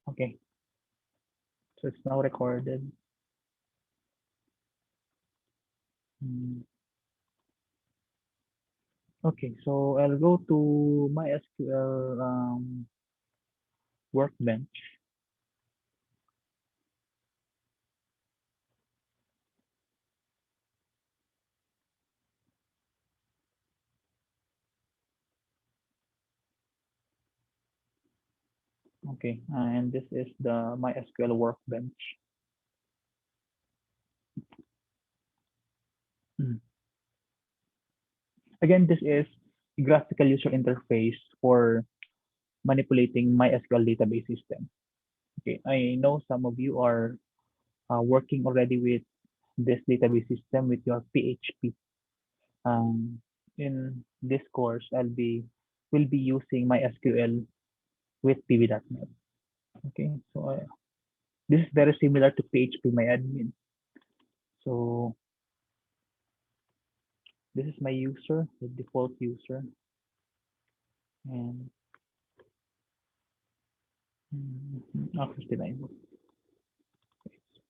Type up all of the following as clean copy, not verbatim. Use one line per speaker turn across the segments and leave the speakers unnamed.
Okay, so it's now recorded. Mm, Okay, so I'll go to MySQL Workbench. Okay, and this is the MySQL Workbench. Mm. Again, this is a graphical user interface for manipulating MySQL database system. Okay, I know some of you are working already with this database system with your PHP. Um, in this course, will be using MySQL with pb.net. Okay, so this is very similar to PHP my admin. So this is my user, the default user, and 59.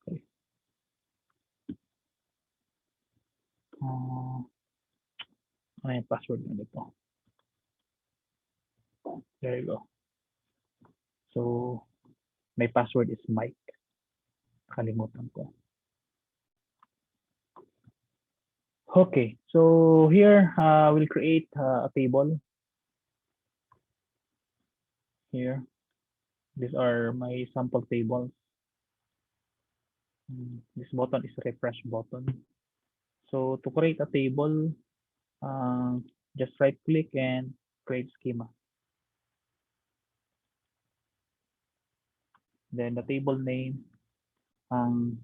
Okay. Ano yung password na nito? There you go. So my password is Mike. Kalimutan ko. Okay, so here we'll create a table. Here, these are my sample tables. This button is refresh button. So to create a table, uh, just right click and create schema. Then the table name, um,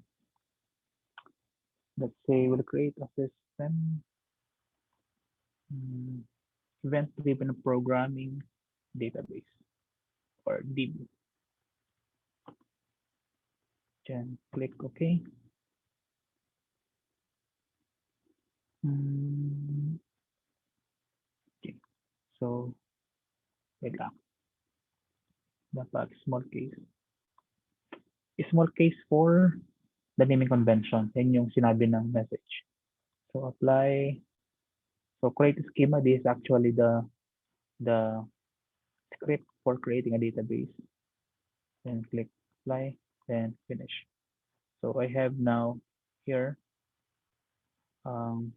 let's say we'll create a system, event-driven programming database or DB. Then click OK. Okay. So wait lang. Dapat small case. Small case for the naming convention. Yan yung sinabi ng message. So apply. So create a schema. This is actually the script for creating a database. Then click apply. Then finish. So I have now here um,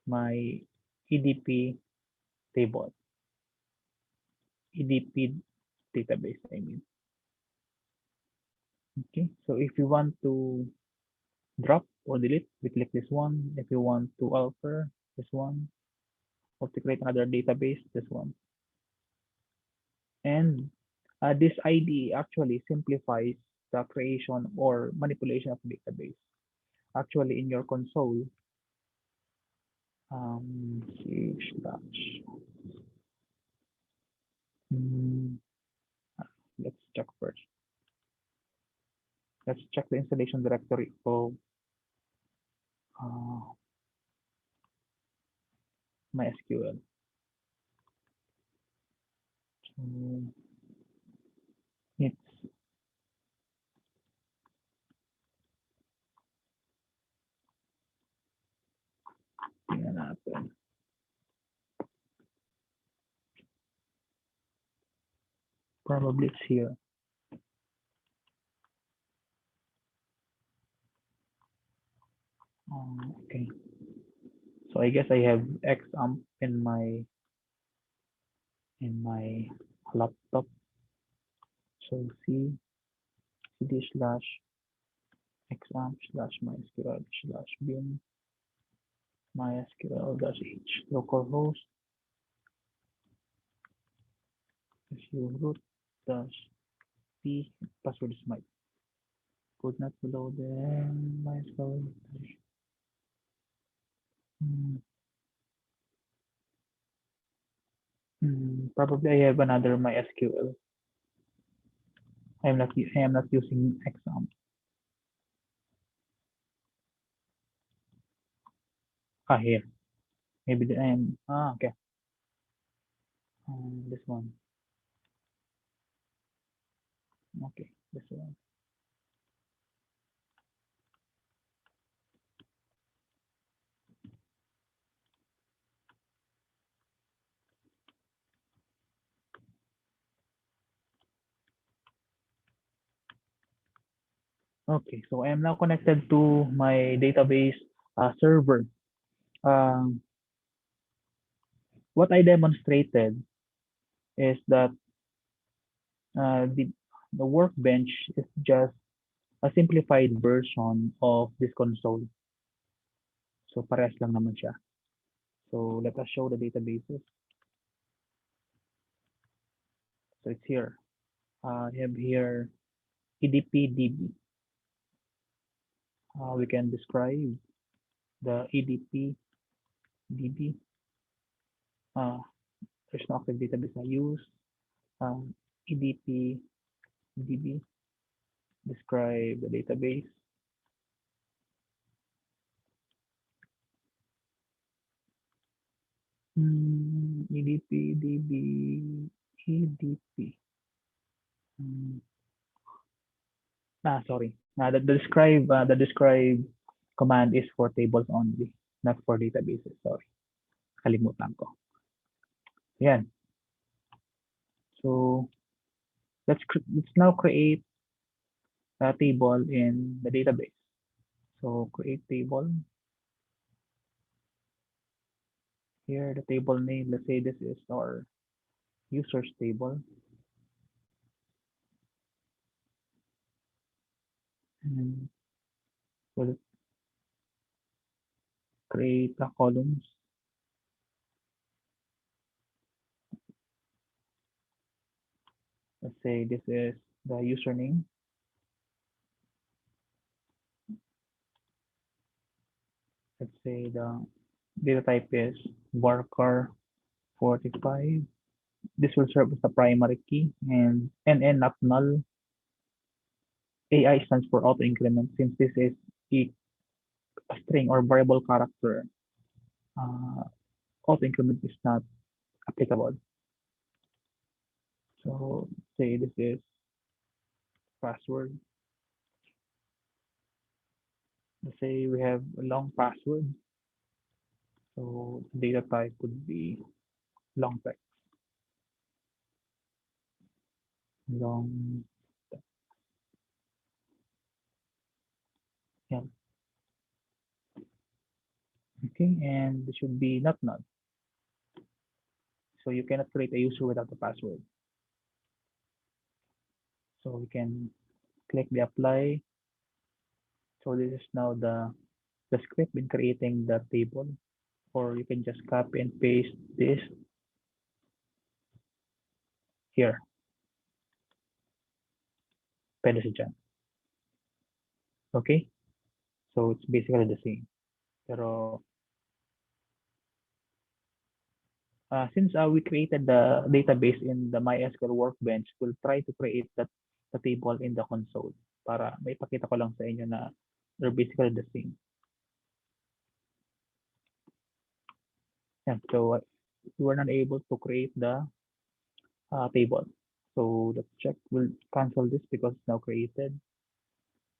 my EDP table, EDP database, I mean. Okay, so if you want to drop or delete, we click this one. If you want to alter, this one. Or to create another database, this one. And this IDE actually simplifies the creation or manipulation of database. Actually, in your console, slash, let's check first. Let's check the installation directory of uh, MySQL. So it's tingnan natin. Probably it's here. Okay. So I guess I have XAMPP in my laptop. So cd slash XAMPP slash MySQL slash bin MySQL dash h localhost su root dash p password is Mike. Could not be loaded MySQL. Probably I have another MySQL. I am not using XAMPP. Here. Maybe I am. Okay. This one. Okay, this one. Okay, so I am now connected to my database server. Um, what I demonstrated is that uh, the the workbench is just a simplified version of this console. So parehas lang naman siya. So let us show the databases. So it's here. I have here EDP-DB. We can describe the EDP-DB. Uh, there's no active database I use. EDP-DB. Describe the database. EDP-DB. EDP. Sorry. The describe command is for tables only, not for databases. Sorry. Kalimutan ko. Yan. So let's now create a table in the database. So create table. Here the table name. Let's say this is our users table. And we'll create the columns. Let's say this is the username. Let's say the data type is varchar 45. This will serve as the primary key, and NN not null. AI stands for auto increment. Since this is a string or variable character, uh, auto increment is not applicable. So say this is password. Let's say we have a long password. So data type would be long text. Long. Yeah. Okay, and this should be not null. So you cannot create a user without the password. So we can click the apply. So this is now the script in creating the table, or you can just copy and paste this here. Pwede siya dyan. Okay? So it's basically the same. Pero since we created the database in the MySQL Workbench, we'll try to create the table in the console para may pakita ko lang sa inyo na they're basically the same. Yeah, so we were not able to create the table. So let's check. We'll cancel this because it's now created.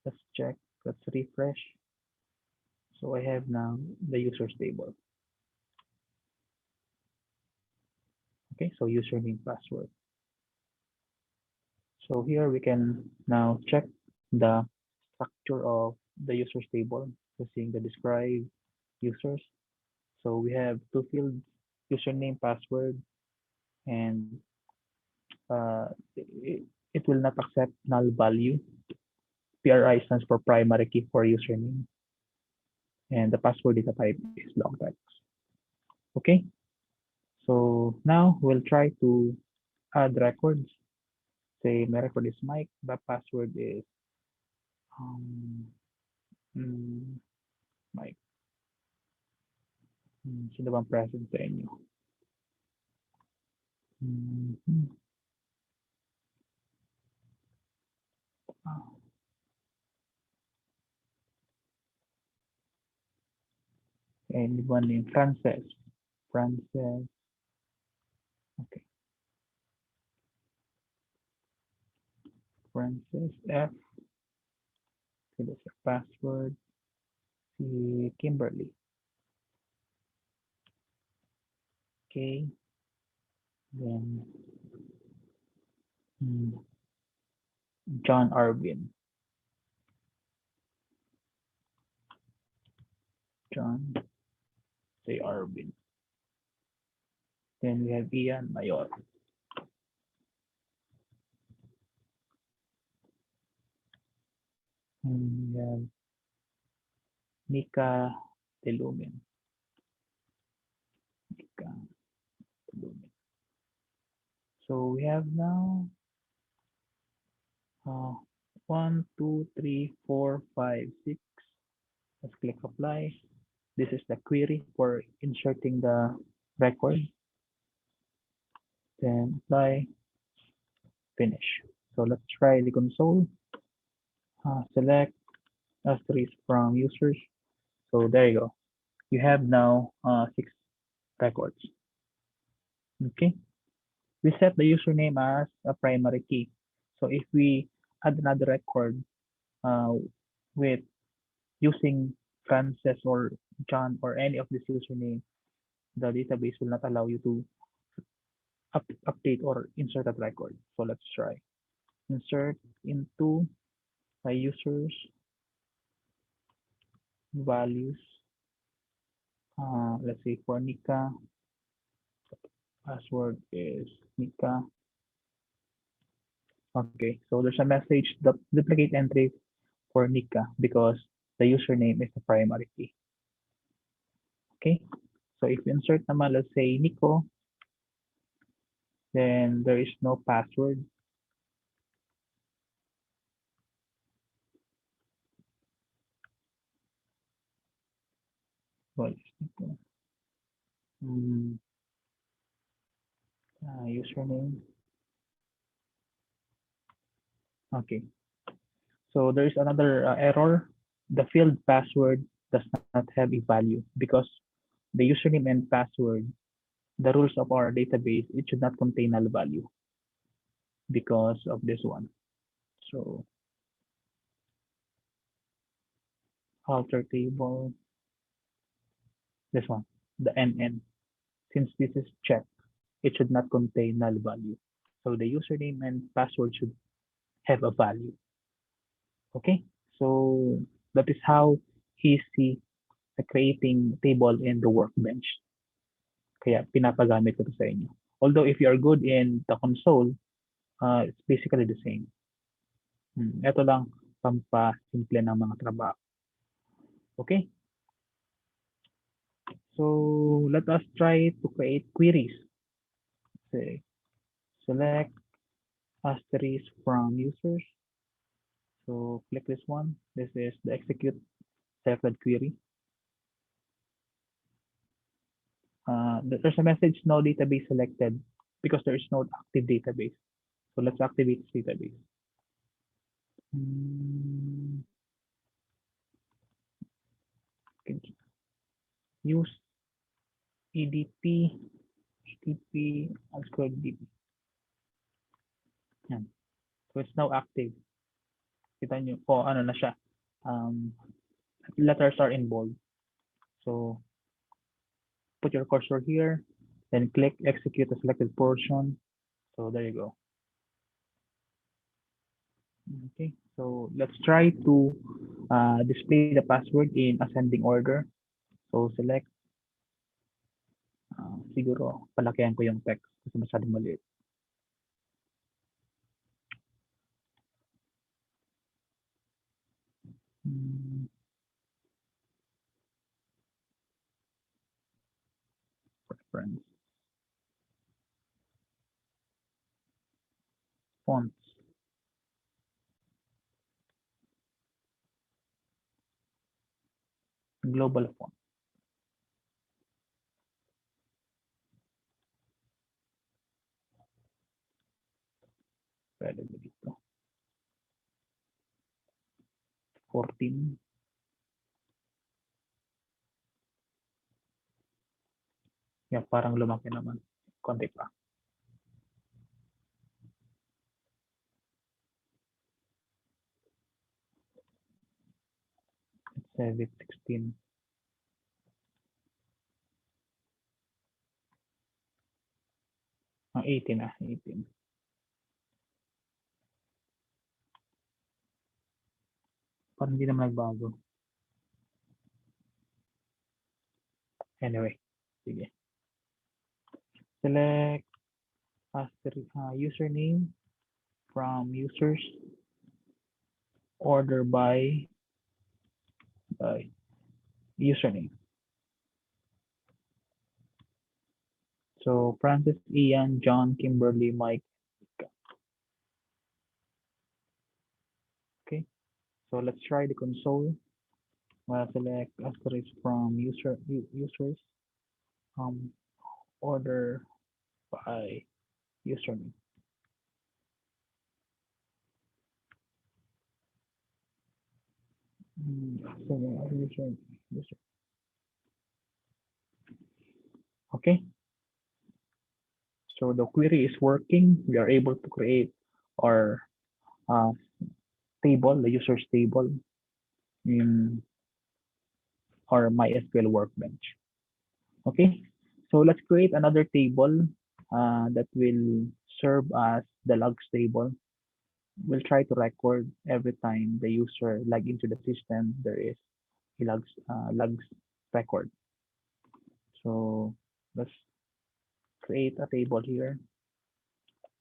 Let's check. Let's refresh. So I have now the users table. Okay, so username, password. So here we can now check the structure of the users table using the describe users. So we have two fields, username, password, and it will not accept null value. PRI stands for primary key for username, and the password data type is long text. Okay, so now we'll try to add records. Say my record is Mike, the password is um, mm, Mike. Sino bang present sa inyo? Mhm. Ah, anyone named Frances? Frances. Okay. Francis F. So that's your password. Si Kimberly. Okay. Then hmm, John Arvin. John J. Arvin. Then we have Ian Mayor. And we have Nika Telumen. Nika Telumen. So we have now uh, 1, 2, 3, 4, 5, 6. Let's click apply. This is the query for inserting the record. Then apply, finish. So let's try the console. Select asterisk from users. So there you go. You have now 6 records. Okay. We set the username as a primary key. So if we add another record uh, with using Frances or John or any of this username, the database will not allow you to update or insert that record. So let's try. Insert into my users values. Let's say for Nika, password is Nika. Okay, so there's a message, the duplicate entry for Nika because the username is the primary key. Okay, so if you insert naman, let's say Nico, then there is no password. What is Nico? Username. Okay, so there is another error. The field password does not have a value because the username and password, the rules of our database, it should not contain null value because of this one. So alter table, this one, the NN. Since this is checked, it should not contain null value. So the username and password should have a value. Okay, so that is how easy creating table in the workbench. Kaya pinapagamit ko to sa inyo. Although if you are good in the console, it's basically the same. Ito lang pampasimple ng mga trabaho. Okay? So let us try to create queries. Say, select asterisk from users. So click this one. This is the execute selected query. There's a message no database selected because there is no active database. So let's activate this database. Use EDP, EDP, underscore DB. Yan. So it's now active. Kita nyo, ano na siya. Letters are in bold. So put your cursor here, then click execute the selected portion. So there you go. Okay, so let's try to display the password in ascending order. So select, siguro palakihan ko yung text kasi masyadong maliit. Preference. Fonts. Global font. Pwede ba dito? 14. Yan, parang lumaki naman. Konti pa. save it 16. Ah, 18 ah, 18. Parang hindi naman nagbago. Anyway, sige. Select username from users, order by username. So Francis, Ian, John, Kimberly, Mike. Okay. So let's try the console. Select asterisk from users. Um, order by username. So user. Okay. So the query is working. We are able to create our uh, table, the users table in our MySQL Workbench. Okay. So let's create another table that will serve as the logs table. We'll try to record every time the user log into the system, there is a logs record. So let's create a table here.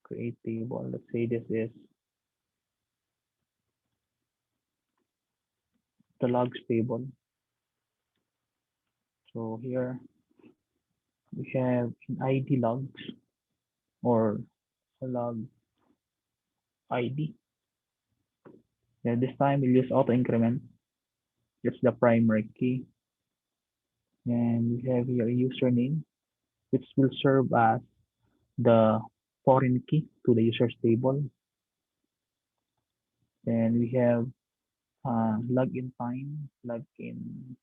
Create table. Let's say this is the logs table. So here we have an ID logs or a log ID. And this time we'll use auto increment. It's the primary key. And we have here a username, which will serve as the foreign key to the users table. Then we have login time, login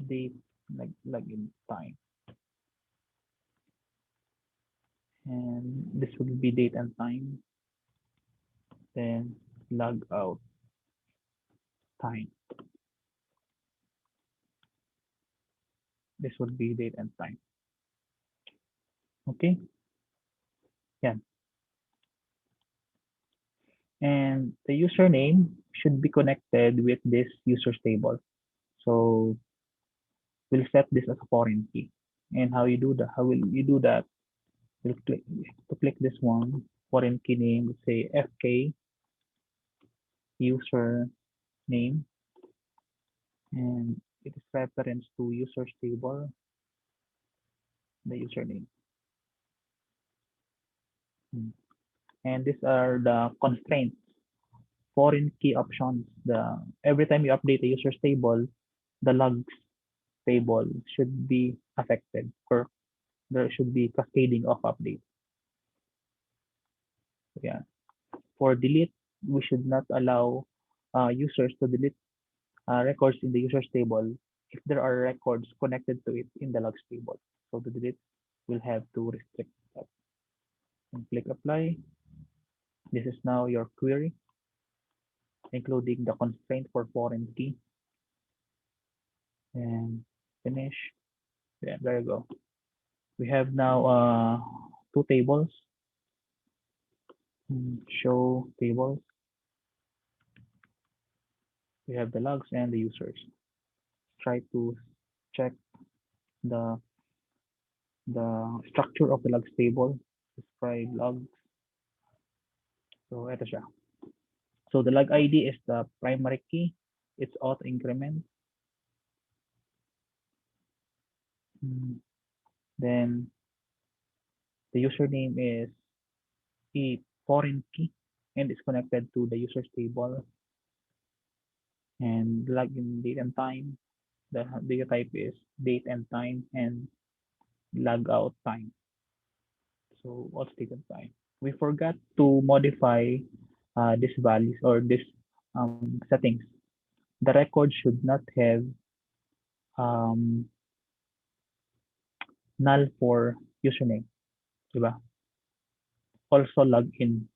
date, login time. And this will be date and time. Then log out time. This would be date and time. Okay. Yeah. And the username should be connected with this users table. So we'll set this as a foreign key. And how you do that? How will you do that? We'll click this one, foreign key name, let's say FK user name, and it is reference to users table, the username. And these are the constraints, foreign key options. The every time you update the users table, the logs table should be affected, or there should be cascading of updates. Yeah. For delete, we should not allow users to delete records in the users table if there are records connected to it in the logs table. So to delete, we'll have to restrict that. And click apply. This is now your query, including the constraint for foreign key. And finish. Yeah, there you go. We have now two tables. Show tables. We have the logs and the users. Try to check the structure of the logs table. Describe logs. So ito siya. So the log ID is the primary key. It's auto increment. Then the username is a foreign key and is connected to the users table. And login date and time. The data type is date and time, and log out time. So what's date and time? We forgot to modify these values or these settings. The record should not have um, null for username, di ba? Also login.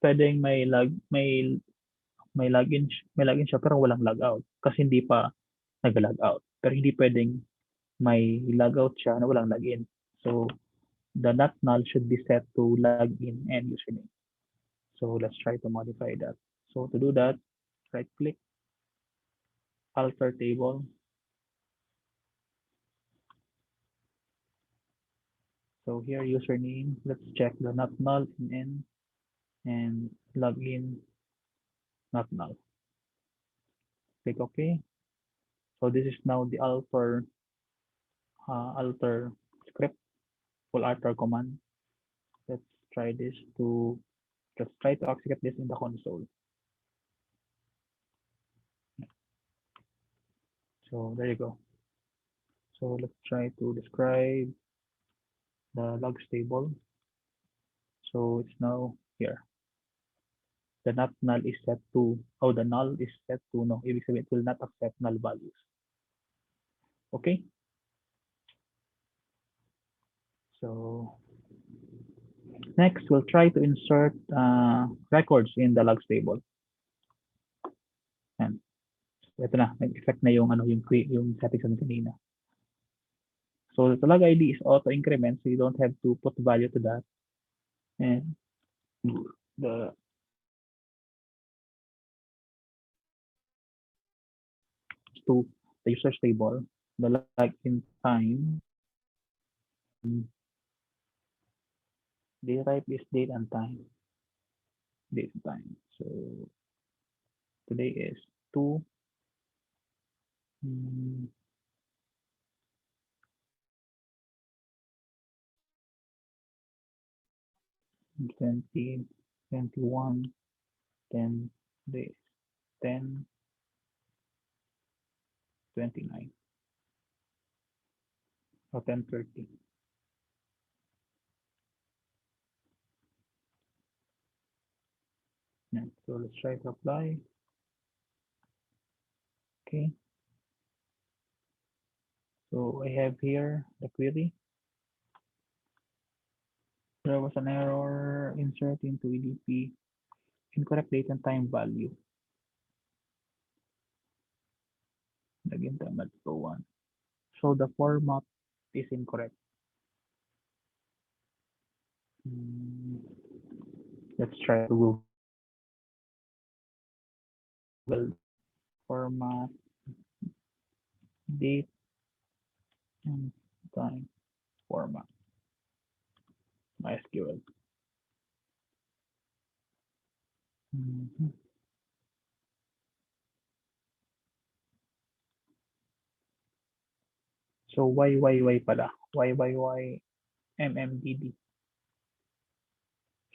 Pwedeng may may login siya pero walang logout kasi hindi pa nag-logout. Pero hindi pwedeng may logout siya na walang login. So the not null should be set to login and username. So let's try to modify that. So to do that, right click, alter table. So here username, let's check the not null in and login not null. Click OK. So this is now the alter script, full alter command. Let's try this to let's try to execute this in the console. So there you go. So let's try to describe the logs table. So it's now here. The not null is set to, oh, the null is set to no. Ibig sabihin, it will not accept null values. Okay. So next, we'll try to insert records in the logs table. And ito na, nag-effect na yung yung settings natin kanina. So the log ID is auto increment, so you don't have to put value to that. And the to the users table, the login time, the type is date and time. Date and time. So today is 2 20 21 10 days 10 29 or 10:30. Yeah, so let's try to apply. Okay. So I have here the query. There was an error, insert into EDP, incorrect date and time value. Again, let's go on. So the format is incorrect. Let's try to Google format, date and time format, MySQL. So YYY pala. YYY MMDD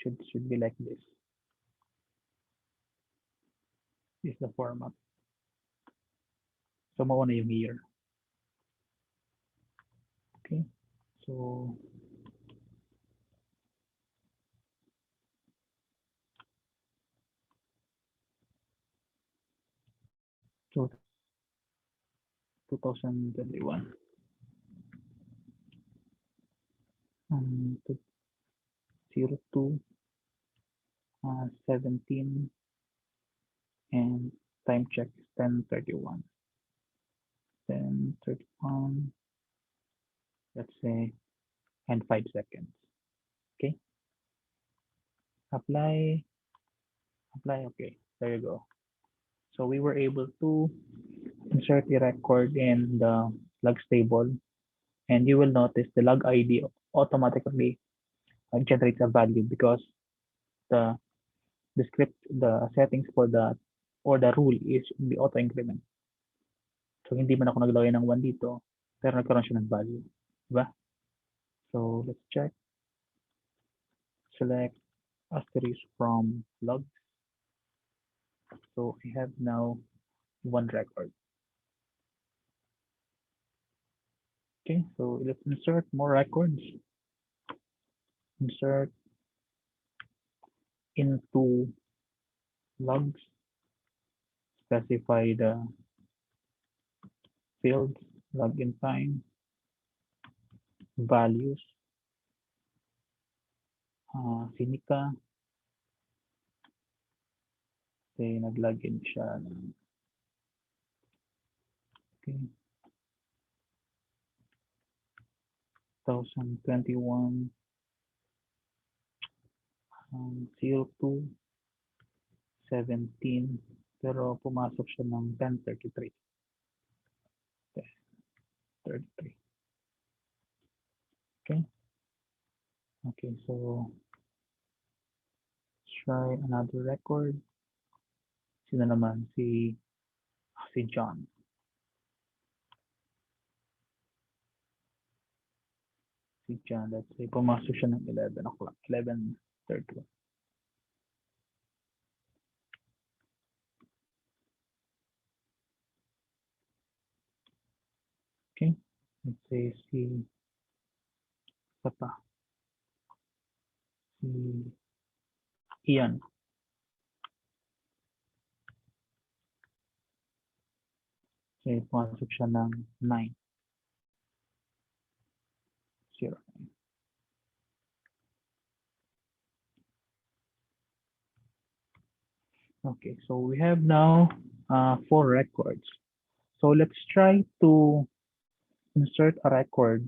should be like this. This is the format. So mauna yung year. Okay. So so 2021. 02 17 and time check is 10:31. 10:31, let's say, and 5 seconds. Okay. Apply. Okay, there you go. So we were able to insert the record in the logs table, and you will notice the log ID automatically generates a value because the the settings for the or the rule is in the auto increment. So hindi man ako naglagay ng 1 dito, pero nagkaroon siya ng value, diba? So let's check. Select asterisk from logs. So we have now 1 record. Okay, so let's insert more records. Insert into logs. Specify the fields, login time, values, Sinica, Kasi nag-login siya. Okay. 2021 02 17 pero pumasok siya ng 10:33. 33. Okay. Okay, so try another record. Sino naman? Si John. Si John, let's say, pumasok siya ng 11 o'clock, 11:30. Okay, let's say si Papa, si Ian. Okay, pumasok siya ng 9:09. Okay, so we have now 4 records. So let's try to insert a record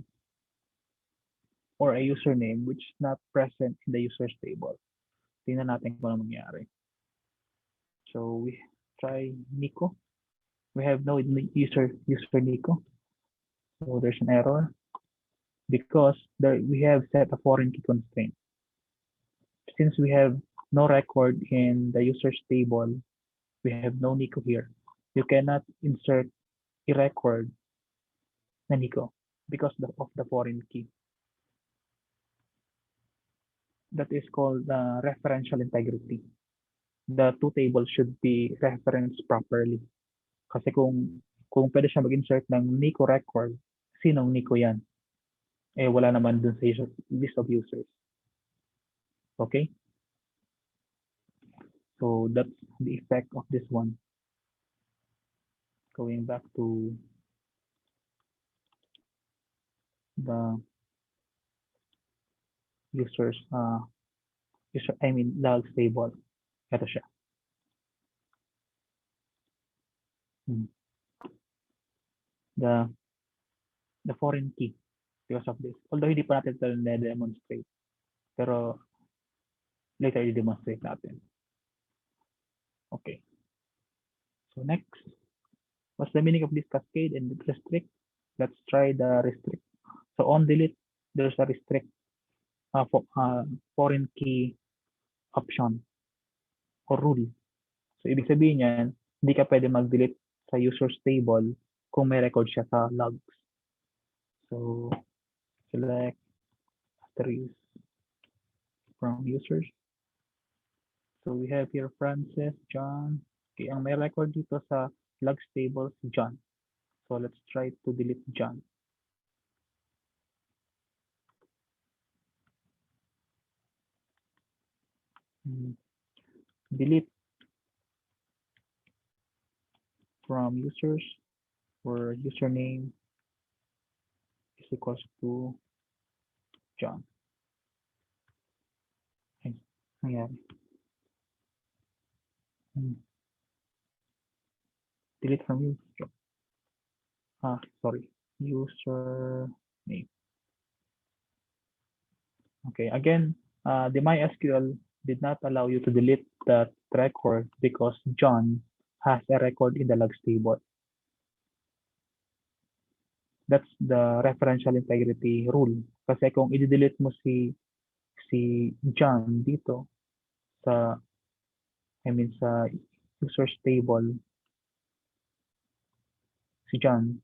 or a username which is not present in the users table. Tingnan natin kung ano mangyari. So we try Nico. We have no user Nico. So there's an error because we have set a foreign key constraint. Since we have no record in the users table, we have no Nico here. You cannot insert a record na Nico because of the foreign key. That is called referential integrity. The two tables should be referenced properly. Kasi kung pwede siya mag-insert ng Nico record, sinong Nico yan? Eh, wala naman dun sa list of users. Okay? So that's the effect of this one. Going back to the users, logs table. Ito siya. The foreign key because of this. Although hindi pa natin ito na-demonstrate. Pero later i-demonstrate natin. Okay. So next, what's the meaning of this cascade and restrict? Let's try the restrict. So on delete, there's a restrict foreign key option or rule. So ibig sabihin yan, hindi ka pwede mag-delete sa users table kung may record siya sa logs. So select asterisk from users. So we have here Francis, John. Okay, ang may record dito sa logs table si John. So let's try to delete John. Delete from users where username is equals to John. Okay, nangyari. Delete from user. Sorry, username. Okay, again, the MySQL did not allow you to delete that record because John has a record in the logs table. That's the referential integrity rule. Kasi kung i-delete mo si John dito sa users table, si John,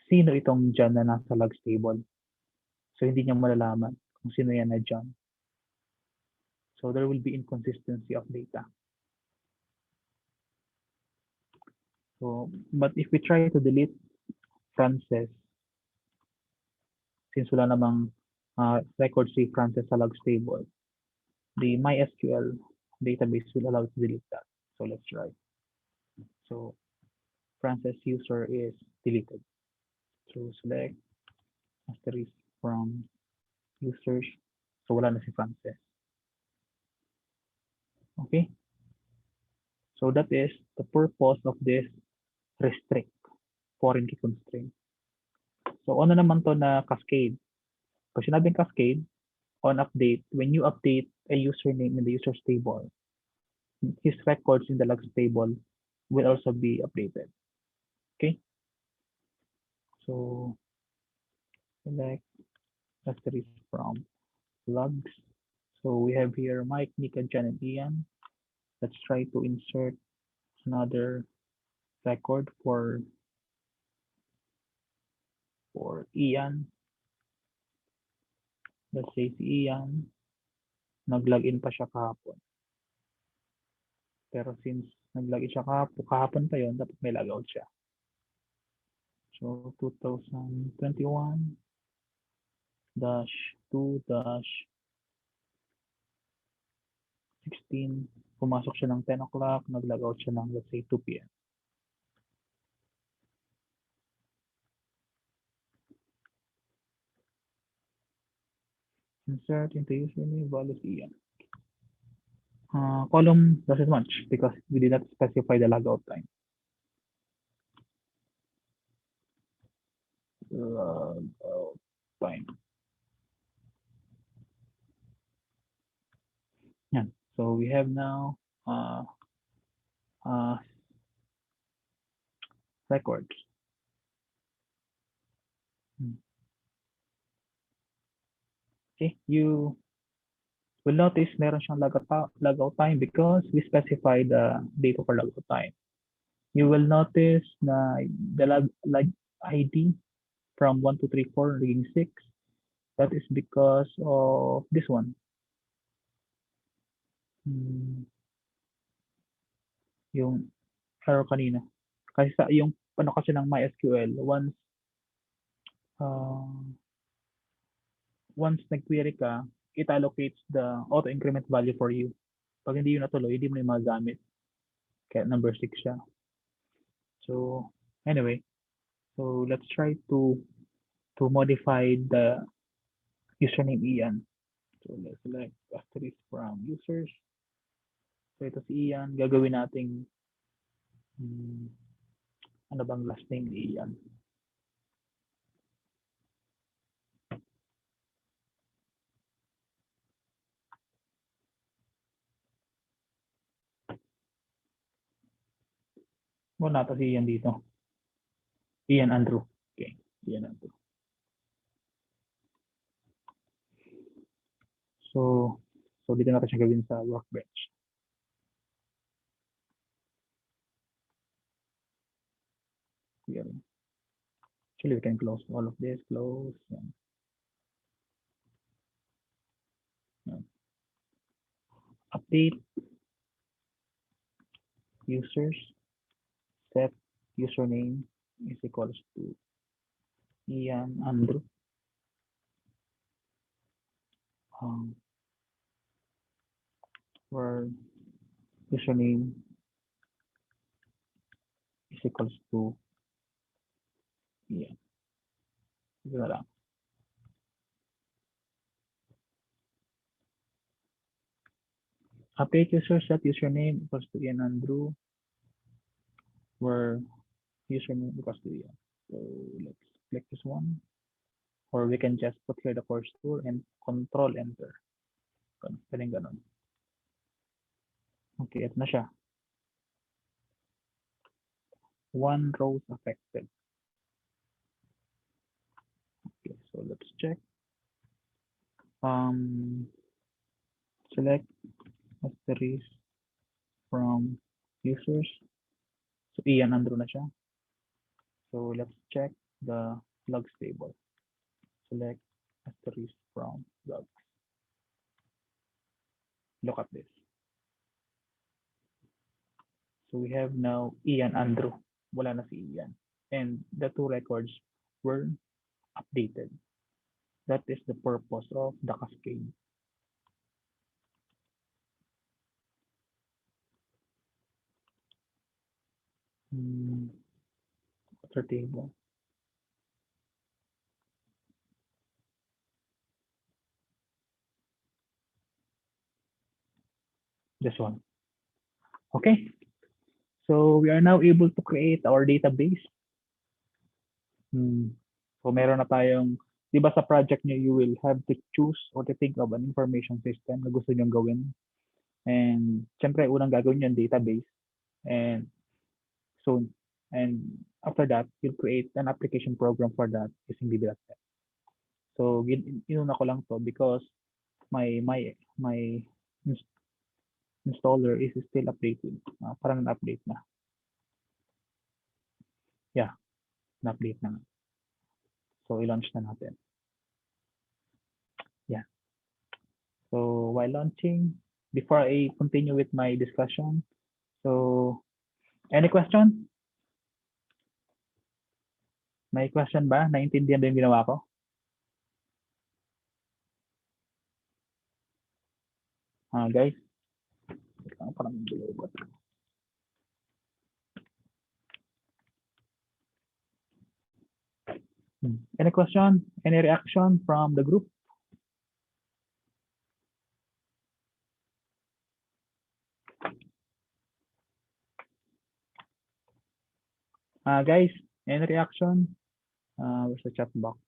sino itong John na nasa logs table? So hindi niya malalaman kung sino yan na John. So there will be inconsistency of data. So, but if we try to delete Frances, since wala namang record si Frances sa logs table, the MySQL database will allow to delete that. So let's try. So Frances user is deleted. So select asterisk from users. So wala na si Frances. Okay. So that is the purpose of this restrict, foreign key constraint. So ano naman to na cascade? Pag sinabing cascade, on update, when you update a username in the user's table, his records in the logs table will also be updated. Okay? So select asterisk from logs. So we have here Mike, Nika, Jan, and Ian. Let's try to insert another record for Ian. Let's say si Ian, nag-login pa siya kahapon. Pero since nag-login siya kahapon pa yon, dapat may logout siya. So 2021 dash 2 dash 16, pumasok siya ng 10 o'clock, nag-logout siya ng let's say 2 p.m. Insert into username values Ian. Column doesn't match because we did not specify the logout time. Logout time. Yeah. So we have now records. Okay, you will notice meron siyang logout time because we specify the date of our logout time. You will notice na the log ID from 1, 2, 3, 4 naging 6. That is because of this one. Yung error kanina. Kasi sa yung ano kasi ng MySQL, once nag-query ka, it allocates the auto increment value for you. Pag hindi yun natuloy, hindi mo na magamit. Kaya number 6 siya. So anyway, so let's try to modify the username Ian. So let's select asterisk from users. So ito si Ian. Gagawin nating ano bang last name ni Ian? Wala to si Ian dito. Ian Andrew. Okay, Ian Andrew. So dito natin siya gawin sa workbench. Actually, we can close all of this. Close. Update users. Set username is equals to Ian Andrew. Where username is equals to Ian. Ito na lang. Update user set username equals to Ian Andrew, where username equals to Ian. So let's click this one, or we can just put here the course tool and control enter. Ganun. Okay, ito na siya. 1 rows affected. Okay, so let's check. Select asterisk from users. So Ian Andrew na siya. So let's check the logs table. Select asterisk from logs. Look at this. So we have now Ian Andrew. Wala na si Ian. And the 2 records were updated. That is the purpose of the cascade. Other table. This one. Okay. So we are now able to create our database. So meron na tayong, di ba sa project nyo, you will have to choose or to think of an information system na gusto nyong gawin. And syempre, unang gagawin yung database. And so, and after that, you'll create an application program for that using VB.NET. So, inuna ko lang to because my installer is still updating. Parang na-update na. Yeah, na-update na. So, i-launch na natin. Yeah. So, while launching, before I continue with my discussion, so, any question? May question ba? Naintindihan ba yung ginawa ko? Guys? Parang bilog. Any question? Any reaction from the group? Guys, any reaction? Where's the chat box?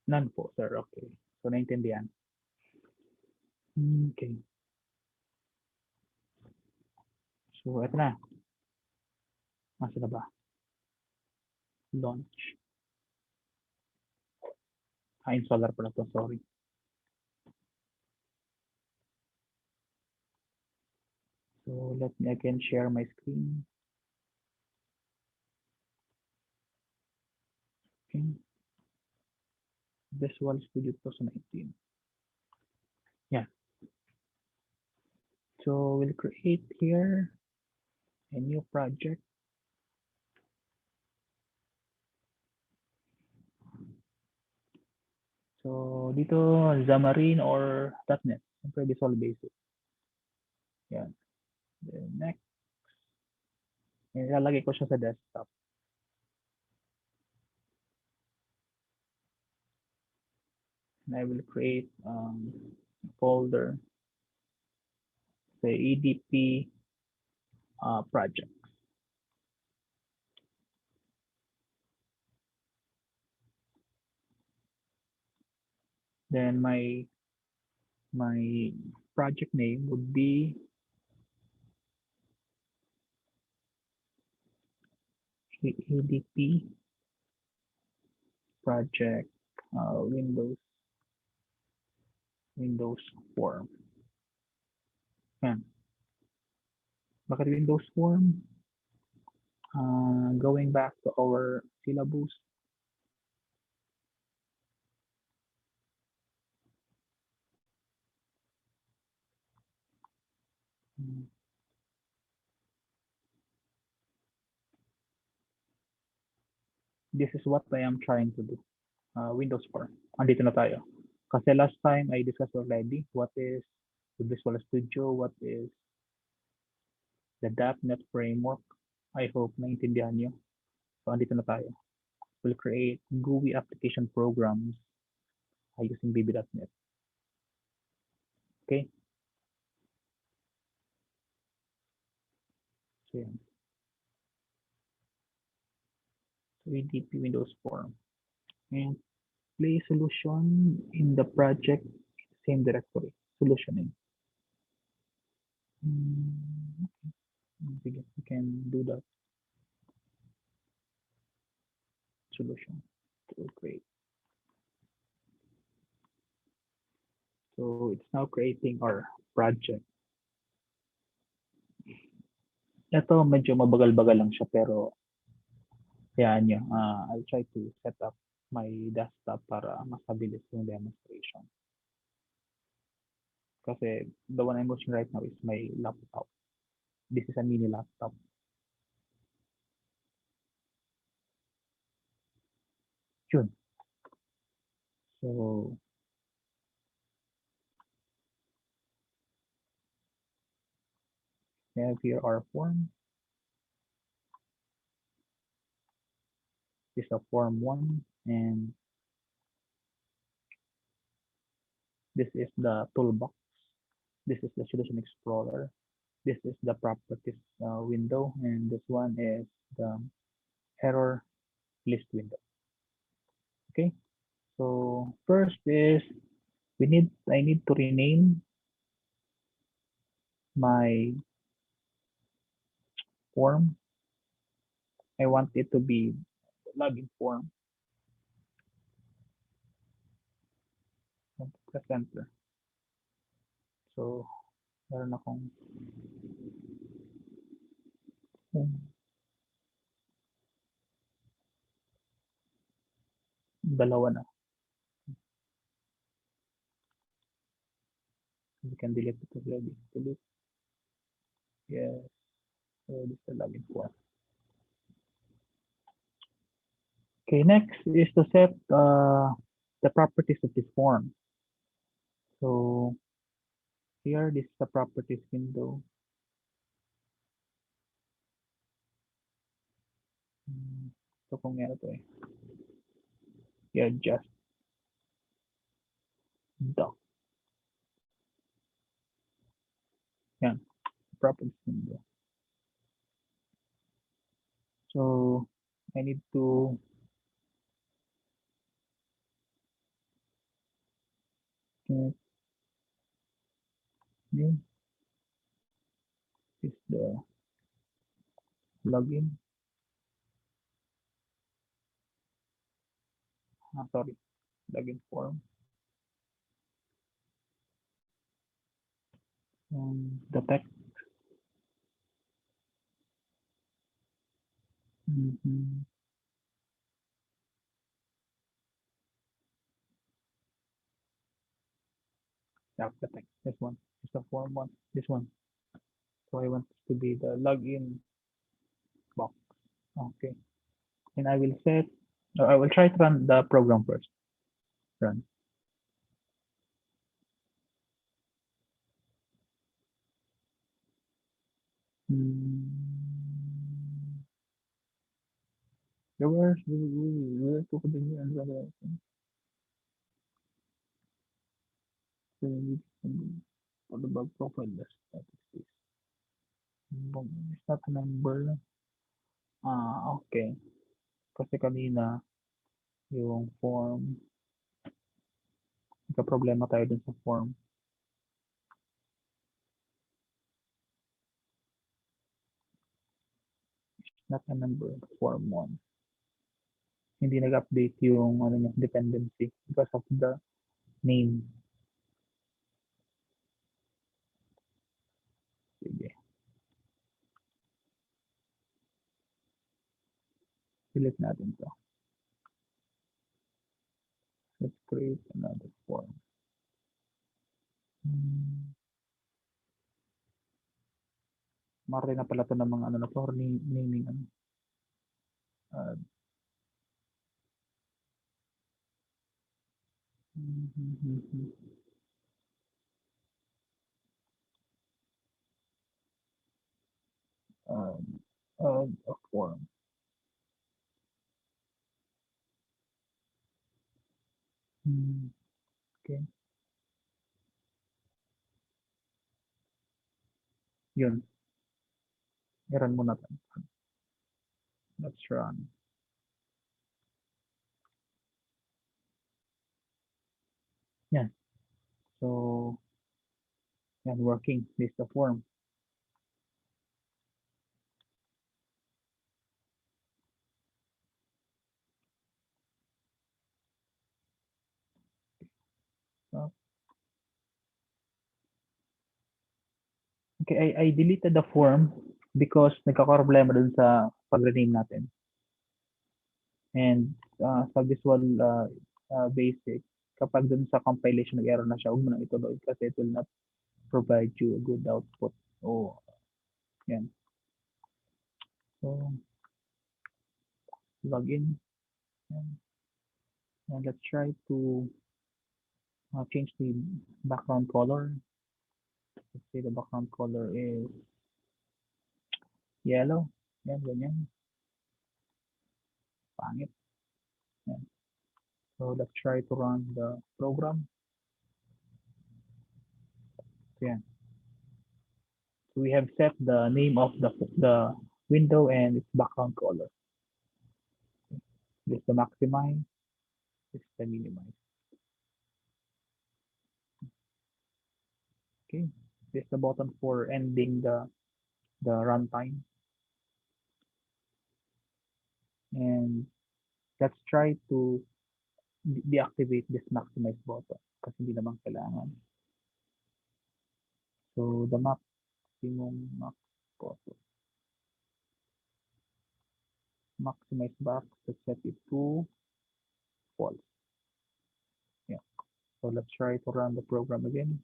None po, sir. Okay. So, naintindihan. Okay. So, eto na. Masa na ba? Launch. Installer pala to. Sorry. So, let me again share my screen. Okay. Visual Studio 2019. Yeah. So, we'll create here a new project. So, dito, Xamarin or .NET. Siyempre, Visual Basic. Yan. Then, next. Ilalagay ko siya sa desktop. And I will create folder, say EDP project. Then my project name would be EDP project Windows form. Yan. Bakit Windows form? Going back to our syllabus. This is what I am trying to do. Windows form. Andito na tayo. Kasi last time I discussed already what is the Visual Studio, what is the .NET framework. I hope naintindihan nyo. So, andito na tayo. We'll create GUI application programs using VB.NET. Okay? So, yan. So, EDP Windows Form. And play solution in the project same directory. Solutioning. Okay. We can do that. Solution. So, great. So, it's now creating our project. Ito, medyo mabagal-bagal lang siya, pero kayaan nyo. I'll try to set up my desktop para mas mabilis yung demonstration. Kasi the one I'm watching right now is my laptop. This is a mini laptop. Yun. So, we have here our form. This is a form 1, and this is the toolbox. This is the Solution Explorer. This is the Properties window, and this one is the Error List window. Okay, so first is I need to rename my form. I want it to be login form. Press enter. So, meron akong dalawa na. You can delete it already. Delete. Yes. So, this is the login form. Okay, next is to set the properties of this form. So, here, this is the properties window. So, kung meron ito eh. I-adjust. Doc. Yan. Properties window. So, I need to get new. Is the login. Sorry. Login form. The text. Yeah, the text. This one is the form one. This one. So I want this to be the login box. Okay. And I will set, I will try to run the program first. Run. Where to continue and run for the bug profile list. That is this. It's not a number. Okay. Kasi kanina, yung form, nagka-problema tayo dun sa form. Not a number, form 1. Hindi nag-update yung ano niya, dependency because of the name. Sige. Delete natin to. Let's create another form. Mari na pala to ng mga ano na to, naming ano. A form. Okay. Yun. I-run muna tayo. Let's run. Yan. So, yan, working. This is the form. Okay, I deleted the form because nagkakaroblema dun sa pag-rename natin. And sa Visual Basic, kapag dun sa compilation nag-error na siya, huwag mo nang ituloy kasi it will not provide you a good output. Oh, yan. So, log in. And let's try to change the background color. Let's say the background color is yellow. Yan, ganyan. Pangit. Yan. So let's try to run the program. Yan. We have set the name of the window and its background color. This is the maximize, this is the minimize. Okay, this is the button for ending the runtime. And let's try to deactivate this maximize button kasi hindi naman kailangan. So the maximum max button. Maximize back, let's set it to false. Yeah. So let's try to run the program again.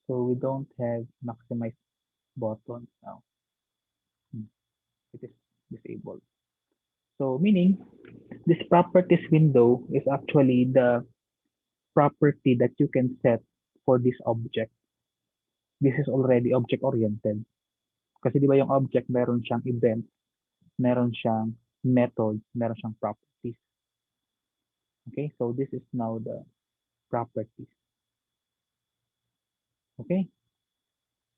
So we don't have maximize button now. It is disabled. So meaning this properties window is actually the property that you can set for this object. This is already object oriented. Kasi di ba yung object meron siyang event, meron siyang method, meron siyang properties. Okay, so this is now the properties. Okay,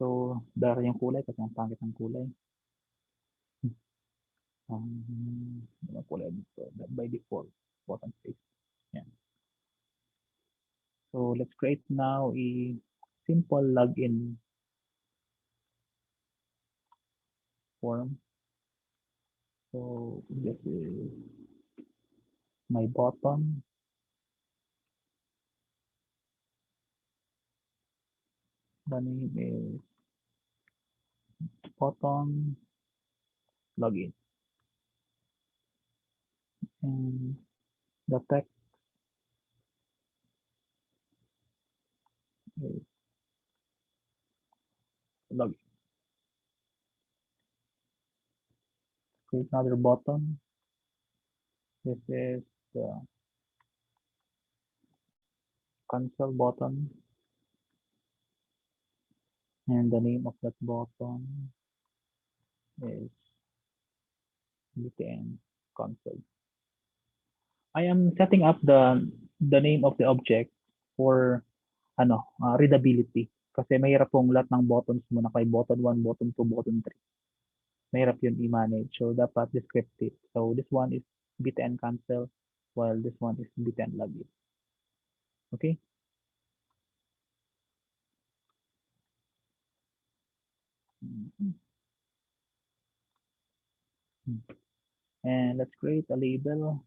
so dara yung kulay kasi ang pangit ng kulay. Yung kulay dito, by default, button face. Yan. So let's create now a simple login form. So this is my button. The name is button login. And the text is login. Create another button. This is the console button. And the name of that button is btn console. I am setting up the name of the object for readability. Kasi mahirap pong lahat ng buttons mo na kay button 1, button 2, button 3. Mahirap yun i-manage. So, dapat descriptive. So, this one is btn cancel while this one is btn login. Okay? And let's create a label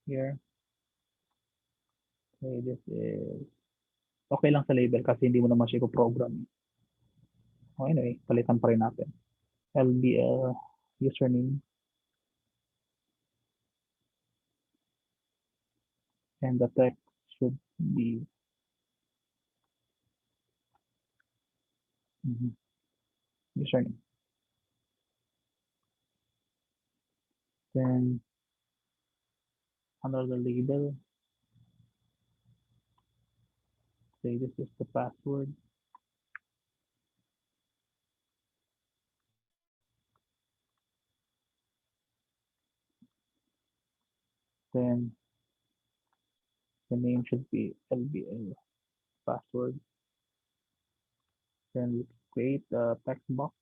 here. Okay, this is okay lang sa label kasi hindi mo naman siya i-program. Oh, anyway, palitan pa rin natin. LBL username and the text should be username. Then under the label, say this is the password. Then the name should be LBL password. Then we create a text box.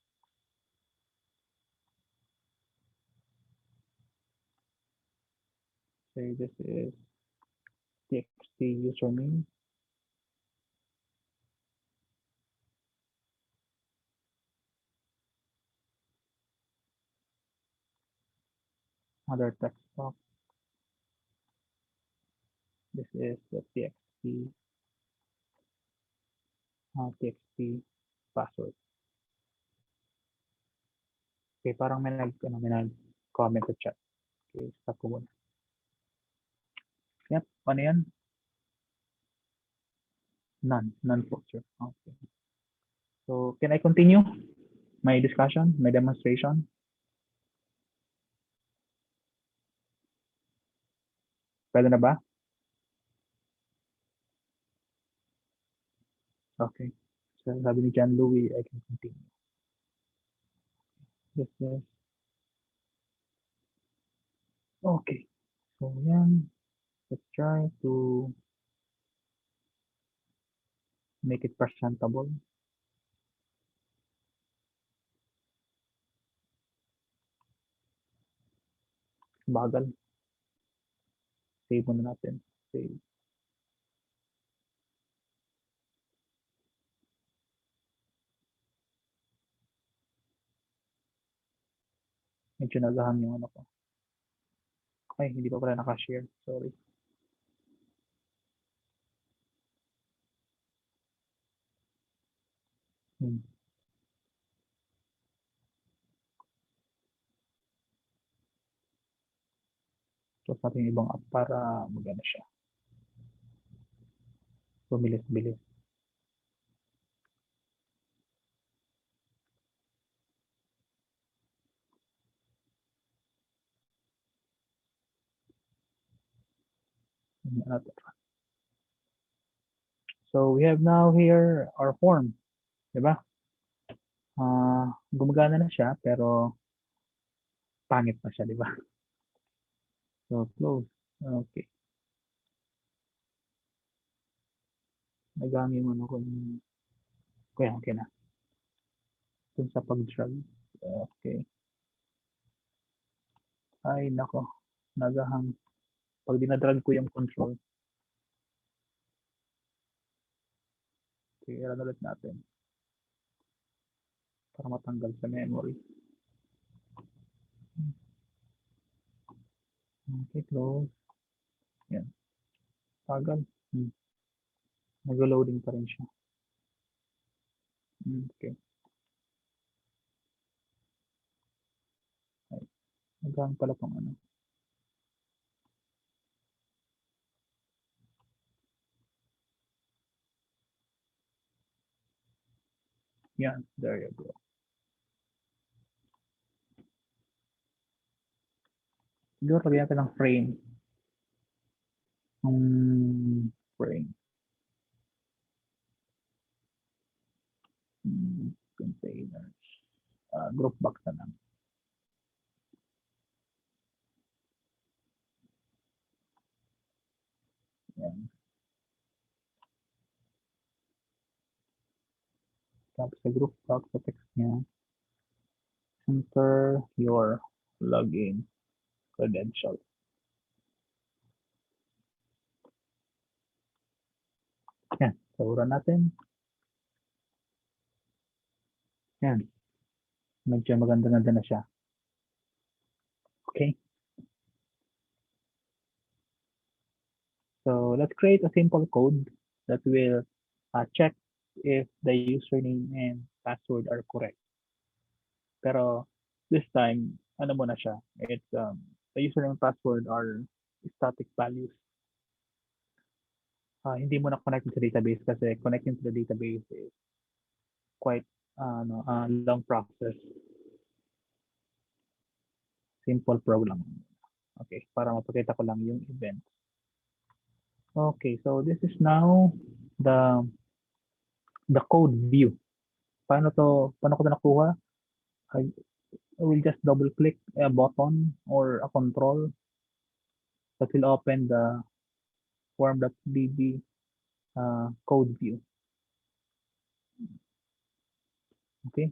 Say this is txt username. Other text box. This is the txt password. Okay, parang may nag-comment sa chat. Okay, stop ko muna. Yep, ano yan? None po, sir. Okay. So, can I continue my discussion, my demonstration? Pwede na ba? Okay. So, sabi ni John Louis, I can continue. This is okay. So, yan. Let's try to make it presentable. Bagal. Save muna natin. Save. Medyo nagahang yung ano ko. Ay, hindi pa pala naka-share. Sorry. Close natin yung ibang app para magana siya. Bumilis-bilis. So we have now here our form. Diba? Gumagana na siya, pero pangit na siya, diba? So close. Okay. Nagamit mo na kung okay na. Dun sa pag-drag. Okay. Ay, nako. Nagahang. Pag dinadrag ko yung control. Okay, ilan ulit natin. Para matanggal sa memory. Okay, close. Yan. Tagal. Nag-loading pa rin siya. Okay. Nagahang pala pang ano. Yan, there you go. Siguro lagyan natin ng frame. Frame. Containers. Group box na lang. Yan. Tapos sa group box, sa text niya, enter your login credential. Yan. Saburan natin. Yan. Medyo maganda-ganda na siya. Okay. So let's create a simple code that will check if the username and password are correct. Pero this time, ano muna siya? It's the username and password are static values. Hindi mo na connect sa database kasi connecting to the database is quite long process. Simple program. Okay, para mapakita ko lang yung event. Okay, so this is now the code view. Paano ko ito nakuha? I will just double click a button or a control that will open the form.db code view. Okay.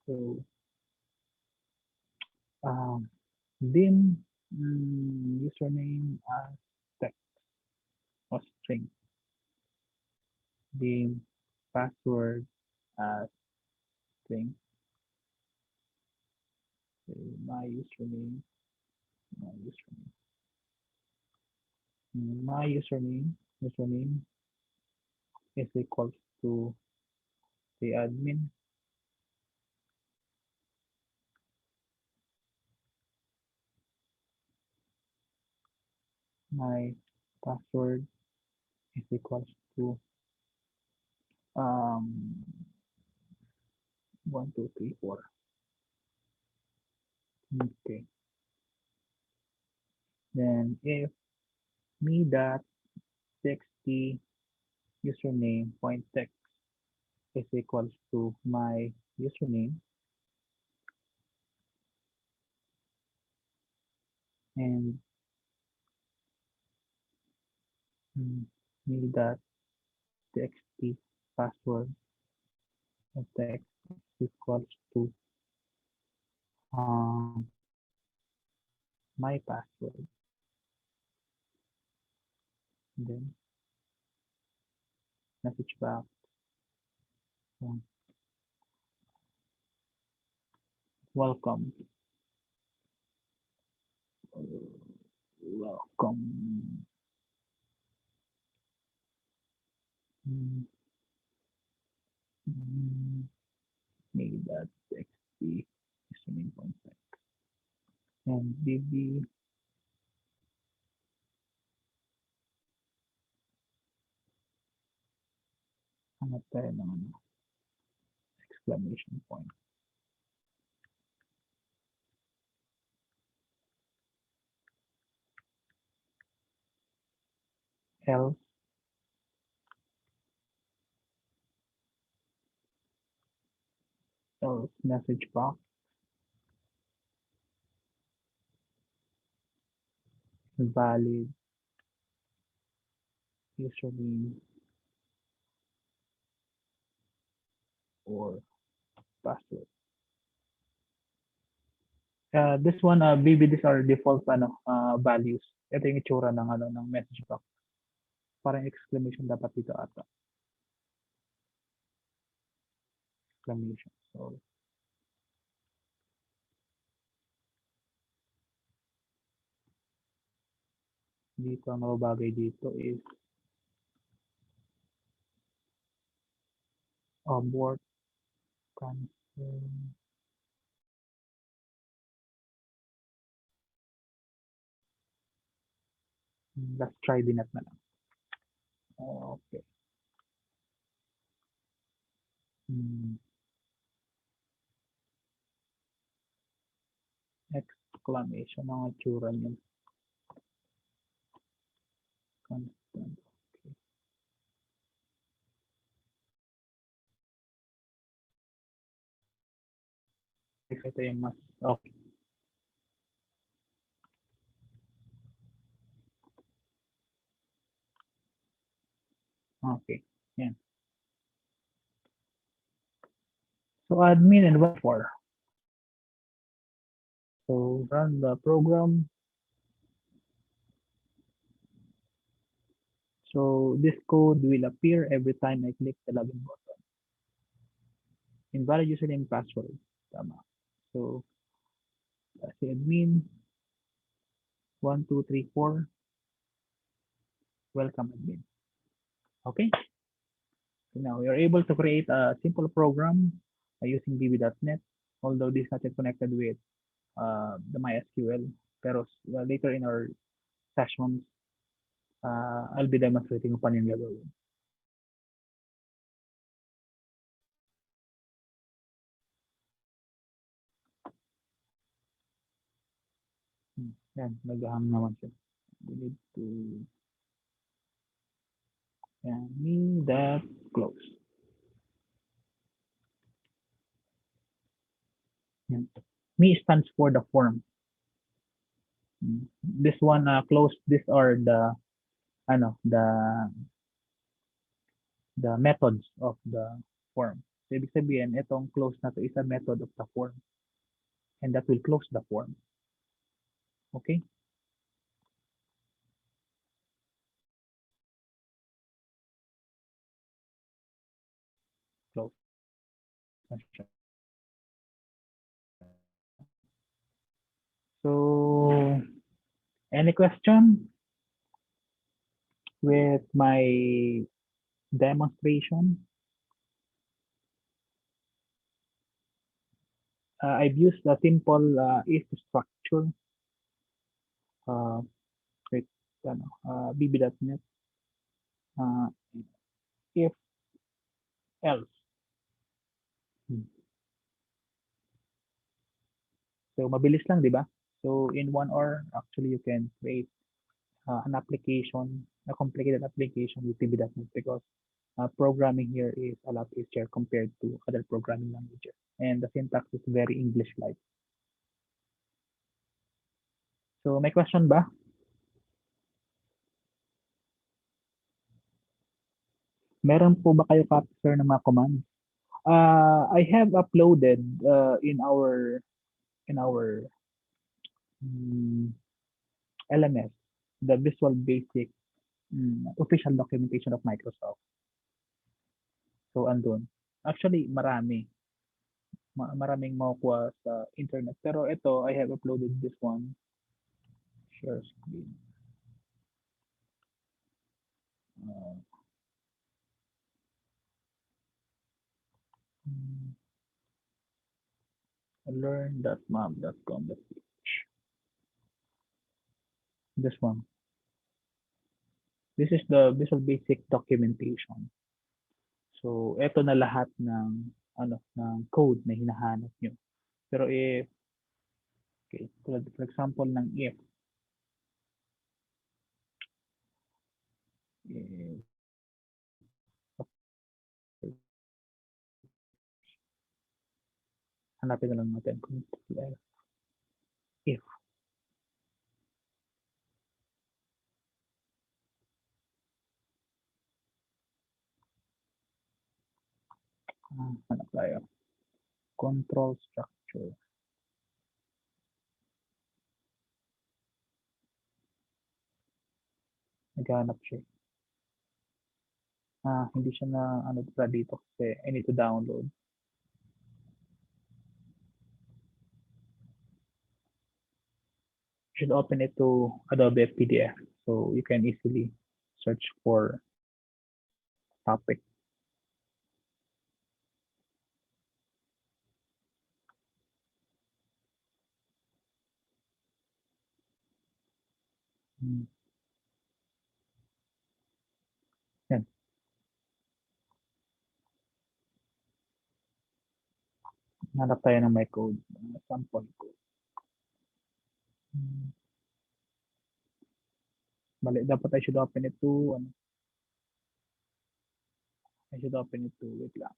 So dim username as text or string. Dim password as string. So my username is equals to the admin. My password is equals to 1, 2, 3, 4. Okay. Then if me.txt username point text is equals to my username and me.txt password of text equals to my password. And then message back. Welcome. Welcome. Me.txt listening context. And bb hanap tayo ng exclamation point. Else message box valid username or password. This one, BB, these are default values. Ito yung itsura ng message box. Parang exclamation dapat dito ata. Exclamation. So, dito, ang mababagay dito is abort cancel. Let's try the net na lang. Okay. Exclamation ang itsura niya. Constant. Okay. Ito yung mas okay. Okay. Yan. So admin and what for? So run the program. So this code will appear every time I click the login button. Invalid username and password. Tama. So si admin 1, 2, 3, 4. Welcome admin. Okay. So now we are able to create a simple program using bb.net. Although this is not yet connected with the MySQL. Pero later in our sessions, I'll be demonstrating kung paano yung gagawin. Yan, nag-hang naman siya. We need to me.close. Yan. Me stands for the form. This one close, these are the the methods of the form. So ibig sabihin, itong close na to is a method of the form. And that will close the form. Okay? Close. So, any question with my demonstration? I've used a simple if structure with bb.net if else. So mabilis lang, di ba? So in 1 hour, actually you can create an application, a complicated application with bb.net because programming here is a lot easier compared to other programming languages. And the syntax is very English-like. So may question ba? Meron po ba kayo copy, sir, ng mga commands? I have uploaded in our LMS the Visual Basic official documentation of Microsoft. So andun. Actually, maraming makukuha sa internet. Pero ito, I have uploaded this one. Share screen. learn.map.com.ph. This one. This is the Visual Basic documentation. So, ito na lahat ng code na hinahanap nyo. Pero for example ng if hanapin na lang natin kung if hanap tayo control structure. Naghanap siya. Hindi siya na dito kasi I need to download. You should open it to Adobe PDF so you can easily search for topic. Yan. Hanap tayo ng my code, sample code. Mali, dapat I should open it to wait lang.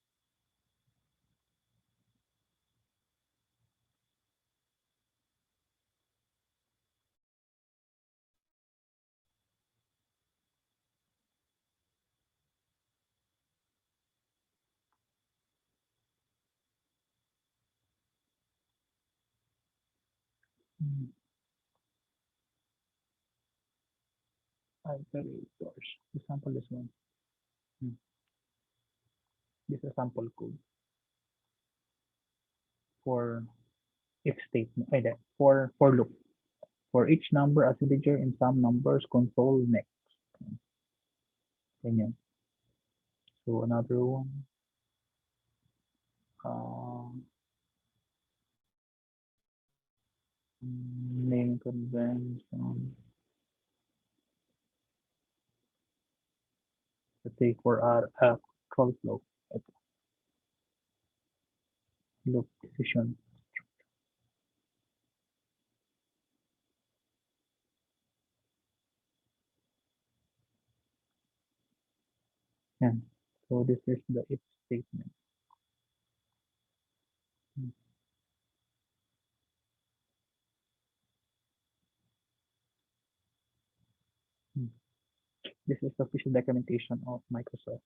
Operators. Example this one. This is a sample code for if statement. For loop. For each number as integer in some numbers, console next. Ganyan. So another one. Name convention. Let's say for our control flow. Loop decision. And so this is the if statement. This is the official documentation of Microsoft.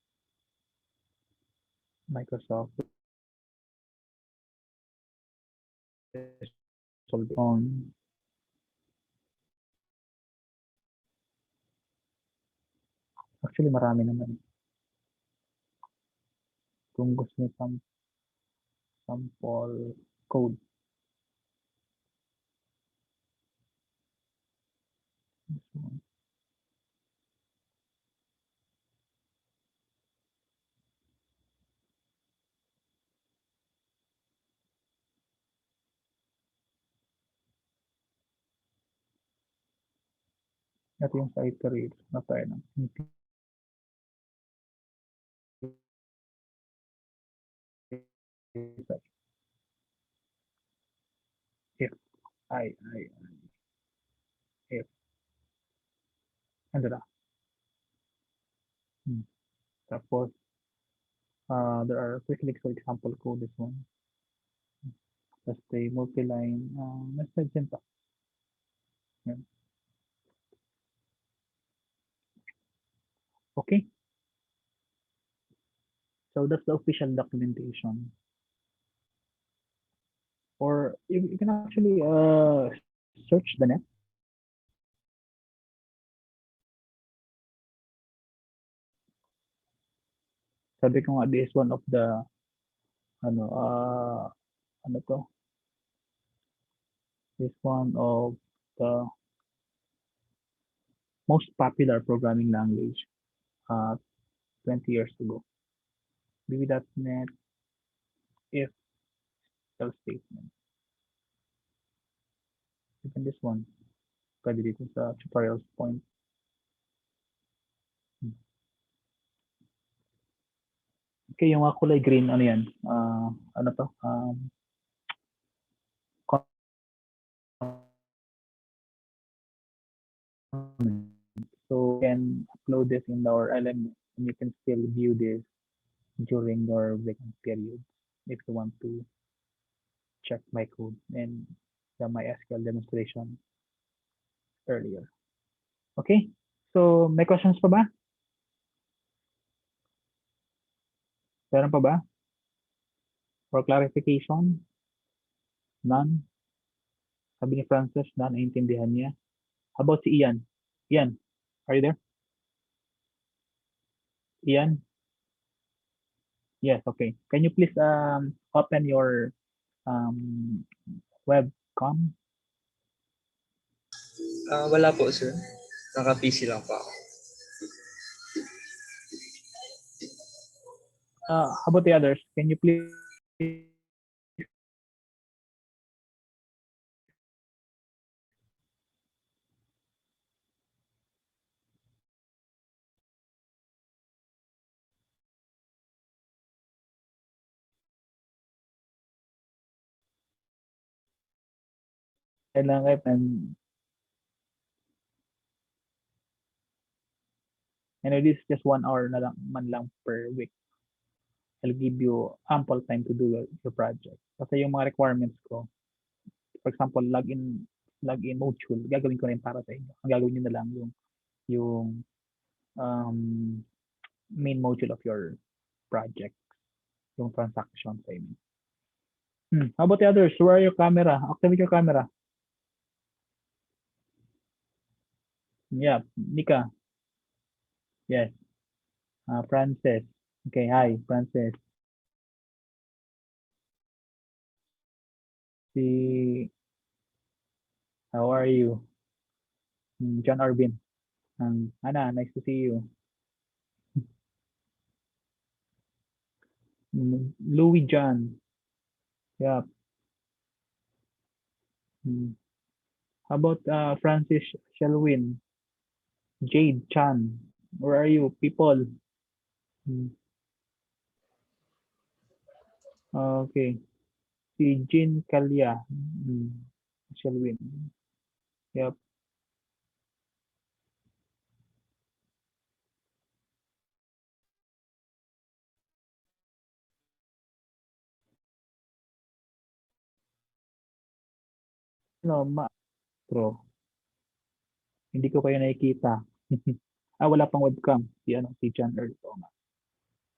On actually marami naman. Kung gusto niyo sample code. Ito yung sa iterate na tayo ng if if ano na tapos there are quick links for example code this one just a multi-line message syntax. Okay. So that's the official documentation. Or you can actually search the net. Sabi ko nga, this is one of the ano ano to? This one of the most popular programming language uh, 20 years ago. VB.NET if else statement. Even this one. Pwede dito sa tutorials point. Okay, yung kulay green, ano yan? Ano to? So you can upload this in our element and you can still view this during your vacant period if you want to check my code and the MySQL demonstration earlier. Okay, so may questions pa ba? Meron pa ba? For clarification? None? Sabi ni Francis na naintindihan niya. How about si Ian? Ian, are you there? Ian? Yes, okay. Can you please open your webcam?
Wala po, sir. Naka-PC lang po ako.
How about the others? Can you please lang and it is just 1 hour na lang, man lang per week. I'll give you ample time to do your project. Kasi yung mga requirements ko, for example, login module, gagawin ko rin para sa inyo. Ang gagawin niyo na lang yung um, main module of your project, yung transaction sa inyo. How about the others? Where are your camera? Activate your camera. Yeah, Nika. Yes. Francis. Okay, hi, Francis. Si, how are you? John Arvin. Ana, nice to see you. Louis John. Yeah. How about Francis Shelwin? Jade Chan. Where are you, people? Okay. Si Jean Kalya. Shelwin. Yep. No, pro. Hindi ko kayo nakikita. Wala pang webcam. Si John Earl.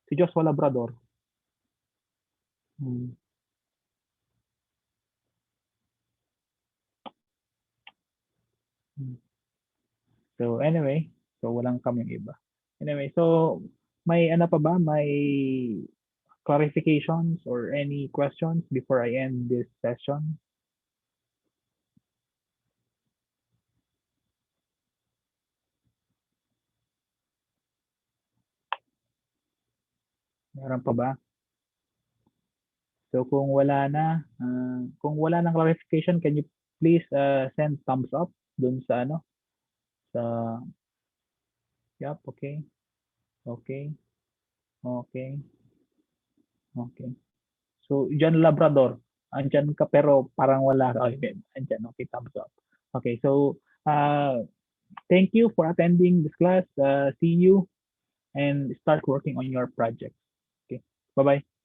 Si Joshua Labrador. So anyway, so walang kaming iba. Anyway, so may ano pa ba? May clarifications or any questions before I end this session? Meron pa ba? So kung wala na, kung wala nang clarification, can you please send thumbs up dun sa ano? Sa Yep, okay. Okay. Okay. Okay. So, John Labrador, andyan ka pero parang wala ka. Okay, andyan. Okay, thumbs up. Okay, so thank you for attending this class. See you and start working on your project. Okay, bye-bye.